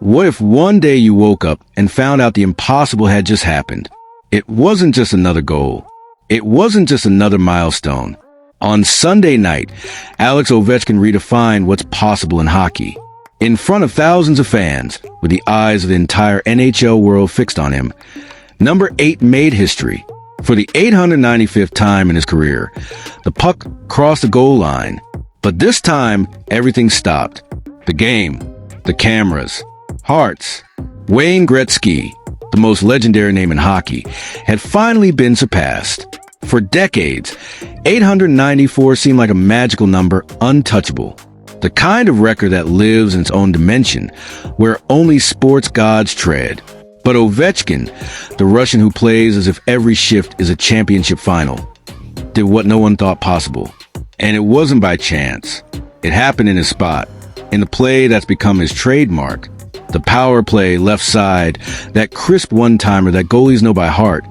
What if one day you woke up and found out the impossible had just happened? It wasn't just another goal. It wasn't just another milestone. On Sunday night, Alex Ovechkin redefined what's possible in hockey. In front of thousands of fans, with the eyes of the entire NHL world fixed on him, number 8 made history. For the 895th time in his career, the puck crossed the goal line. But this time, everything stopped. The game, the cameras, hearts. Wayne Gretzky, the most legendary name in hockey, had finally been surpassed. For decades, 894 seemed like a magical number, untouchable. The kind of record that lives in its own dimension, where only sports gods tread. But Ovechkin, the Russian who plays as if every shift is a championship final, did what no one thought possible. And it wasn't by chance. It happened in his spot, in the play that's become his trademark. The power play left side, that crisp one-timer that goalies know by heart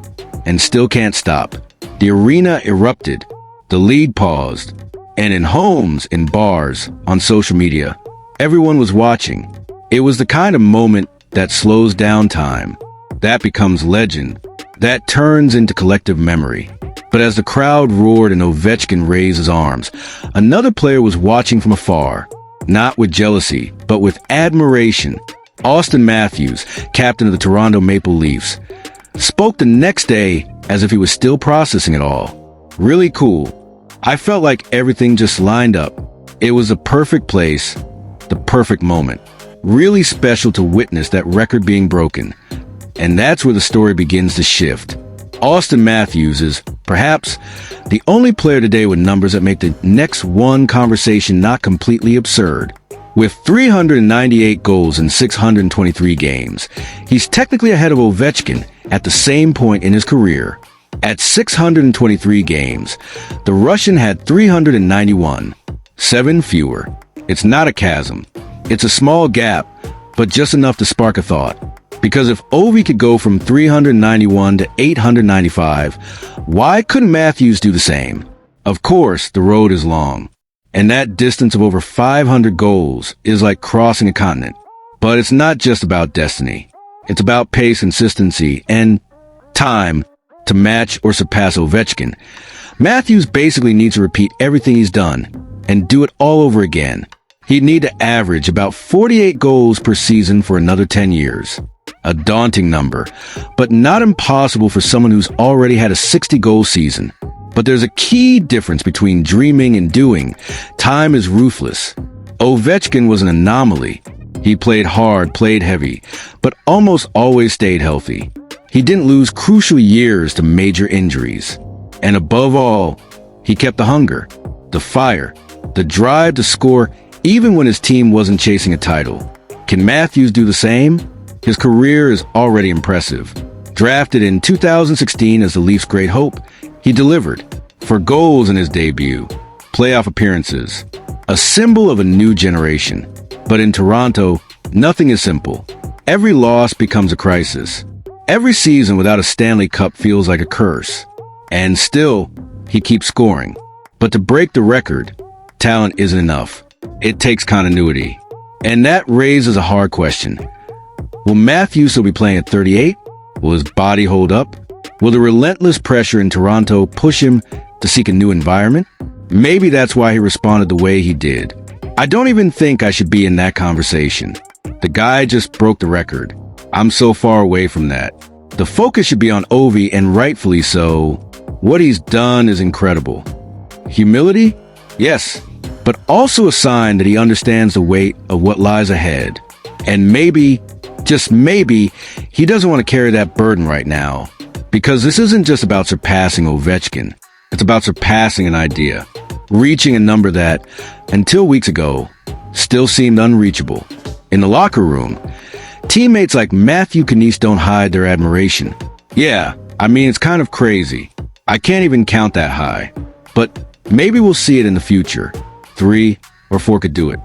and still can't stop. The arena erupted, the lead paused, and in homes, in bars, on social media, everyone was watching. It was the kind of moment that slows down time, that becomes legend, that turns into collective memory. But as the crowd roared and Ovechkin raised his arms, another player was watching from afar, not with jealousy, but with admiration. Austin Matthews, captain of the Toronto Maple Leafs, spoke the next day as if he was still processing it all. Really cool. I felt like everything just lined up. It was the perfect place, the perfect moment. Really special to witness that record being broken. And that's where the story begins to shift. Austin Matthews is, perhaps, the only player today with numbers that make the next one conversation not completely absurd. With 398 goals in 623 games, he's technically ahead of Ovechkin at the same point in his career. At 623 games, the Russian had 391, 7 fewer. It's not a chasm. It's a small gap, but just enough to spark a thought. Because if Ovi could go from 391 to 895, why couldn't Matthews do the same? Of course, the road is long. And that distance of over 500 goals is like crossing a continent. But it's not just about destiny. It's about pace, consistency, and time to match or surpass Ovechkin. Matthews basically needs to repeat everything he's done and do it all over again. He'd need to average about 48 goals per season for another 10 years. A daunting number, but not impossible for someone who's already had a 60-goal season. But there's a key difference between dreaming and doing. Time is ruthless. Ovechkin was an anomaly. He played hard, played heavy, but almost always stayed healthy. He didn't lose crucial years to major injuries. And above all, he kept the hunger, the fire, the drive to score even when his team wasn't chasing a title. Can Matthews do the same? His career is already impressive. Drafted in 2016 as the Leafs' great hope, he delivered. For goals in his debut, playoff appearances, a symbol of a new generation. But in Toronto, nothing is simple. Every loss becomes a crisis. Every season without a Stanley Cup feels like a curse. And still, he keeps scoring. But to break the record, talent isn't enough. It takes continuity. And that raises a hard question. Will Matthews still be playing at 38? Will his body hold up? Will the relentless pressure in Toronto push him to seek a new environment? Maybe that's why he responded the way he did. I don't even think I should be in that conversation. The guy just broke the record. I'm so far away from that. The focus should be on Ovi, and rightfully so. What he's done is incredible. Humility? Yes, but also a sign that he understands the weight of what lies ahead. And maybe, just maybe, he doesn't want to carry that burden right now. Because this isn't just about surpassing Ovechkin. It's about surpassing an idea. Reaching a number that, until weeks ago, still seemed unreachable. In the locker room, teammates like Matthew Knies don't hide their admiration. Yeah, I mean, it's kind of crazy. I can't even count that high. But maybe we'll see it in the future. 3 or 4 could do it.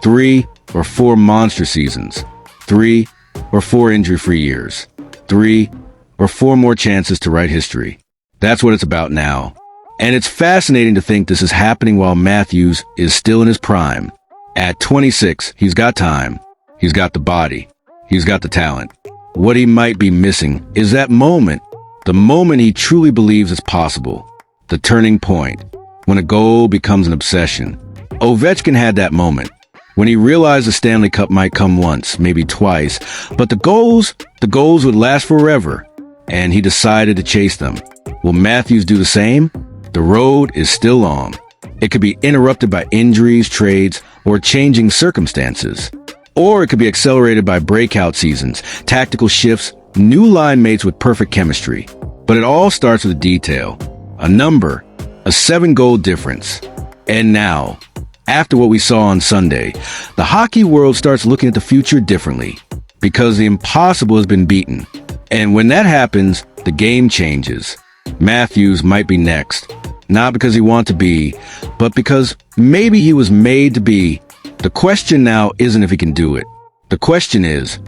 3 or 4 monster seasons. 3 or 4 injury-free years. 3 or 4 more chances to write history. That's what it's about now. And it's fascinating to think this is happening while Matthews is still in his prime. At 26, he's got time. He's got the body. He's got the talent. What he might be missing is that moment, the moment he truly believes it's possible, the turning point, when a goal becomes an obsession. Ovechkin had that moment, when he realized the Stanley Cup might come once, maybe twice, but the goals would last forever, and he decided to chase them. Will Matthews do the same? The road is still long. It could be interrupted by injuries, trades, or changing circumstances. Or it could be accelerated by breakout seasons, tactical shifts, new line mates with perfect chemistry. But it all starts with a detail, a number, a 7-goal difference. And now, after what we saw on Sunday, the hockey world starts looking at the future differently, because the impossible has been beaten. And when that happens, the game changes. Matthews might be next, not because he wants to be, but because maybe he was made to be. The question now isn't if he can do it. The question is,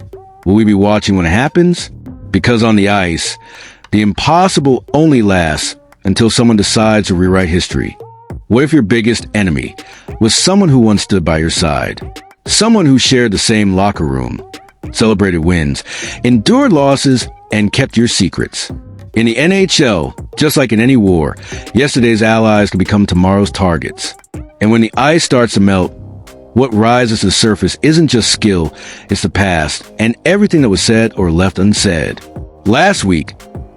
will we be watching when it happens? Because on the ice, the impossible only lasts until someone decides to rewrite history. What if your biggest enemy was someone who once stood by your side? Someone who shared the same locker room, celebrated wins, endured losses, and kept your secrets. In the NHL, just like in any war, yesterday's allies can become tomorrow's targets. And when the ice starts to melt, what rises to the surface isn't just skill, it's the past, and everything that was said or left unsaid. Last week,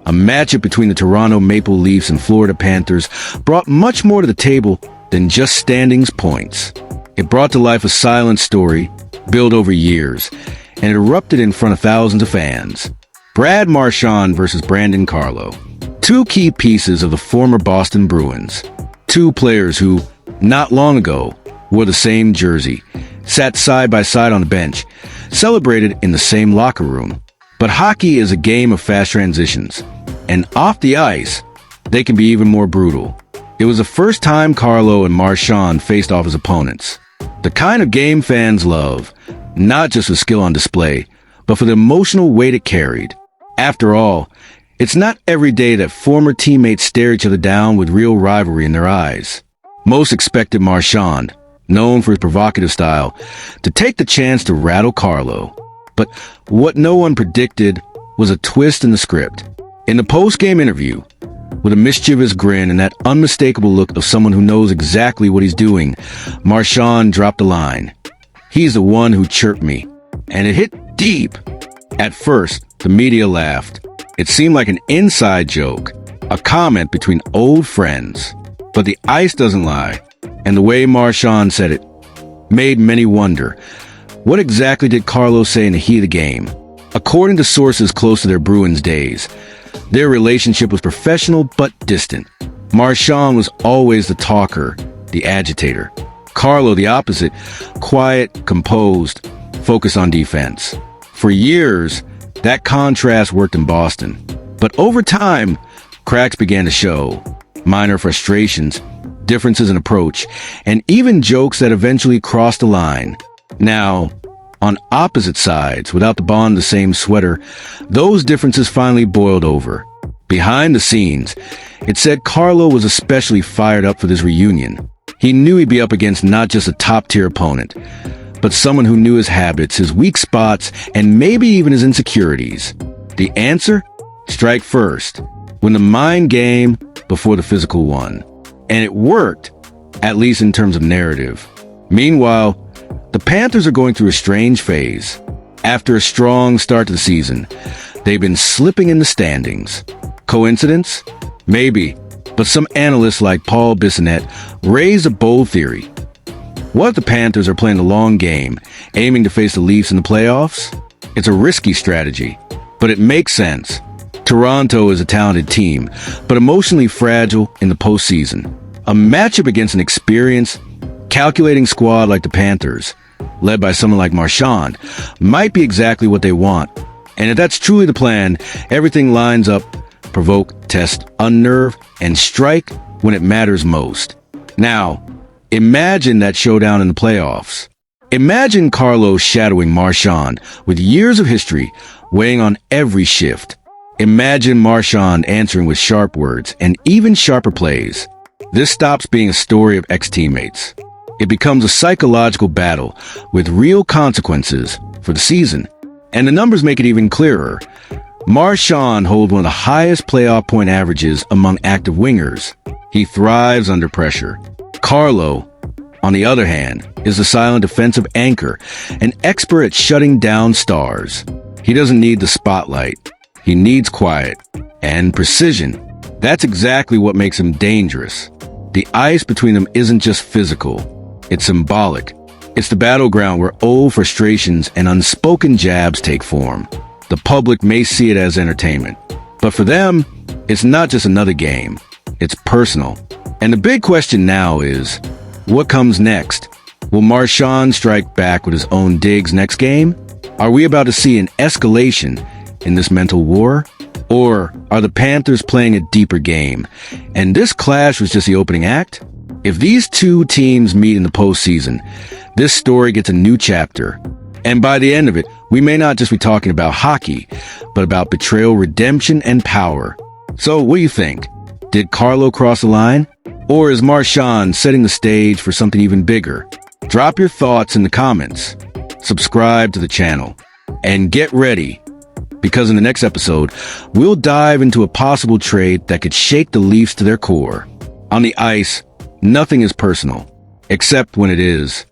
a matchup between the Toronto Maple Leafs and Florida Panthers brought much more to the table than just standings points. It brought to life a silent story, built over years, and it erupted in front of thousands of fans. Brad Marchand versus Brandon Carlo. Two key pieces of the former Boston Bruins. Two players who, not long ago, wore the same jersey, sat side by side on the bench, celebrated in the same locker room. But hockey is a game of fast transitions, and off the ice, they can be even more brutal. It was the first time Carlo and Marchand faced off as opponents. The kind of game fans love, not just for skill on display, but for the emotional weight it carried. After all, it's not every day that former teammates stare each other down with real rivalry in their eyes. Most expected Marchand, known for his provocative style, to take the chance to rattle Carlo. But what no one predicted was a twist in the script. In the post-game interview, with a mischievous grin and that unmistakable look of someone who knows exactly what he's doing, Marchand dropped a line. "He's the one who chirped me." And it hit deep. At first, the media laughed. It seemed like an inside joke, a comment between old friends. But the ice doesn't lie. And the way Marchand said it made many wonder, what exactly did Carlo say in the heat of the game? According to sources close to their Bruins days, their relationship was professional but distant. Marchand was always the talker, the agitator. Carlo, the opposite, quiet, composed, focused on defense. For years, that contrast worked in Boston. But over time, cracks began to show. Minor frustrations, differences in approach, and even jokes that eventually crossed the line. Now, on opposite sides, without the bond of the same sweater, those differences finally boiled over. Behind the scenes, it said Carlo was especially fired up for this reunion. He knew he'd be up against not just a top-tier opponent, but someone who knew his habits, his weak spots, and maybe even his insecurities. The answer? Strike first. Win the mind game before the physical one. And it worked, at least in terms of narrative. Meanwhile, the Panthers are going through a strange phase. After a strong start to the season, they've been slipping in the standings. Coincidence? Maybe, but some analysts like Paul Bissonnette raised a bold theory. What if the Panthers are playing the long game, aiming to face the Leafs in the playoffs? It's a risky strategy, but it makes sense. Toronto is a talented team, but emotionally fragile in the postseason. A matchup against an experienced, calculating squad like the Panthers, led by someone like Marchand, might be exactly what they want. And if that's truly the plan, everything lines up: provoke, test, unnerve, and strike when it matters most. Now, imagine that showdown in the playoffs. Imagine Carlo shadowing Marchand with years of history weighing on every shift. Imagine Marchand answering with sharp words and even sharper plays. This stops being a story of ex-teammates. It becomes a psychological battle with real consequences for the season. And the numbers make it even clearer. Marchand holds one of the highest playoff point averages among active wingers. He thrives under pressure. Carlo, on the other hand, is a silent defensive anchor, an expert at shutting down stars. He doesn't need the spotlight. He needs quiet and precision. That's exactly what makes him dangerous. The ice between them isn't just physical. It's symbolic. It's the battleground where old frustrations and unspoken jabs take form. The public may see it as entertainment, but for them, it's not just another game. It's personal. And the big question now is, what comes next? Will Marchand strike back with his own digs next game? Are we about to see an escalation in this mental war? Or are the Panthers playing a deeper game? And this clash was just the opening act? If these two teams meet in the postseason, this story gets a new chapter. And by the end of it, we may not just be talking about hockey, but about betrayal, redemption, and power. So what do you think? Did Carlo cross the line? Or is Marchand setting the stage for something even bigger? Drop your thoughts in the comments. Subscribe to the channel. And get ready, because in the next episode, we'll dive into a possible trade that could shake the Leafs to their core. On the ice, nothing is personal, except when it is.